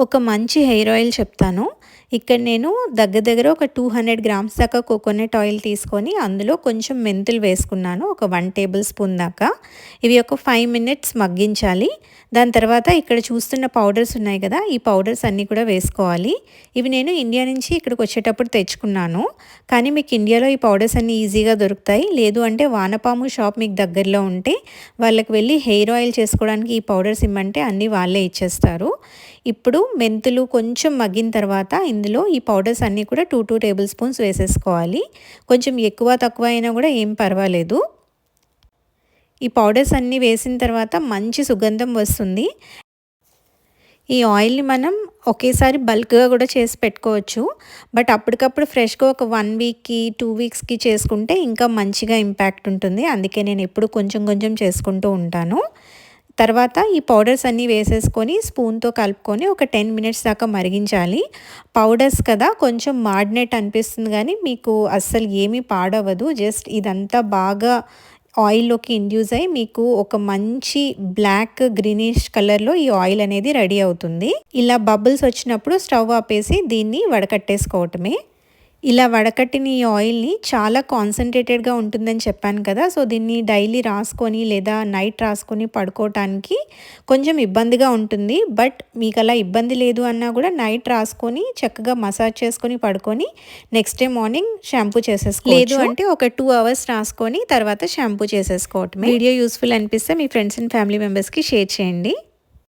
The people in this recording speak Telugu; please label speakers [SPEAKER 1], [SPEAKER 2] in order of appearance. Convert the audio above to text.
[SPEAKER 1] ఒక మంచి హెయిర్ ఆయిల్ చెప్తాను. ఇక్కడ నేను దగ్గర దగ్గర ఒక 200 గ్రామ్స్ దాకా కోకోనట్ ఆయిల్ తీసుకొని అందులో కొంచెం మెంతులు వేసుకున్నాను. ఒక 1 టేబుల్ స్పూన్ దాకా. ఇవి ఒక 5 మినిట్స్ మగ్గించాలి. దాని తర్వాత ఇక్కడ చూస్తున్న పౌడర్స్ ఉన్నాయి కదా, ఈ పౌడర్స్ అన్నీ కూడా వేసుకోవాలి. ఇవి నేను ఇండియా నుంచి ఇక్కడికి వచ్చేటప్పుడు తెచ్చుకున్నాను. కానీ మీకు ఇండియాలో ఈ పౌడర్స్ అన్నీ ఈజీగా దొరుకుతాయి. లేదు అంటే వానపాము షాప్ మీకు దగ్గరలో ఉంటే వాళ్ళకి వెళ్ళి హెయిర్ ఆయిల్ చేసుకోవడానికి ఈ పౌడర్స్ ఇమ్మంటే అన్నీ వాళ్ళే ఇచ్చేస్తారు. ఇప్పుడు మెంతులు కొంచెం మగ్గిన తర్వాత ఇందులో ఈ పౌడర్స్ అన్నీ కూడా 2 టేబుల్ స్పూన్స్ వేసేసుకోవాలి. కొంచెం ఎక్కువ తక్కువ అయినా కూడా ఏం పర్వాలేదు. ఈ పౌడర్స్ అన్నీ వేసిన తర్వాత మంచి సుగంధం వస్తుంది. ఈ ఆయిల్ని మనం ఒకేసారి బల్క్గా కూడా చేసి పెట్టుకోవచ్చు. బట్ అప్పటికప్పుడు ఫ్రెష్గా ఒక 1 వీక్కి 2 వీక్స్కి చేసుకుంటే ఇంకా మంచిగా ఇంపాక్ట్ ఉంటుంది. అందుకే నేను ఎప్పుడు కొంచెం కొంచెం చేసుకుంటూ ఉంటాను. తర్వాత ఈ పౌడర్స్ అన్నీ వేసేసుకొని స్పూన్తో కలుపుకొని ఒక 10 మినిట్స్ దాకా మరిగించాలి. పౌడర్స్ కదా కొంచెం మాడినట్టు అనిపిస్తుంది కానీ మీకు అస్సలు ఏమీ పాడవదు. జస్ట్ ఇదంతా బాగా ఆయిల్లోకి ఇండ్యూస్ అయ్యి మీకు ఒక మంచి బ్లాక్ గ్రీనిష్ కలర్లో ఈ ఆయిల్ అనేది రెడీ అవుతుంది. ఇలా బబుల్స్ వచ్చినప్పుడు స్టవ్ ఆపేసి దీన్ని వడకట్టేసుకోవటమే. ఇలా వడకట్టిన ఈ ఆయిల్ని చాలా కాన్సన్ట్రేటెడ్గా ఉంటుందని చెప్పాను కదా, సో దీన్ని డైలీ రాసుకొని లేదా నైట్ రాసుకొని పడుకోవటానికి కొంచెం ఇబ్బందిగా ఉంటుంది. బట్ మీకు అలా ఇబ్బంది లేదు అన్నా కూడా నైట్ రాసుకొని చక్కగా మసాజ్ చేసుకొని పడుకొని నెక్స్ట్ డే మార్నింగ్ షాంపూ చేసేసుకోవచ్చు. లేదు అంటే ఒక 2 అవర్స్ రాసుకొని తర్వాత షాంపూ చేసేసుకోవటమే. వీడియో యూస్ఫుల్ అనిపిస్తే మీ ఫ్రెండ్స్ అండ్ ఫ్యామిలీ మెంబర్స్కి షేర్ చేయండి.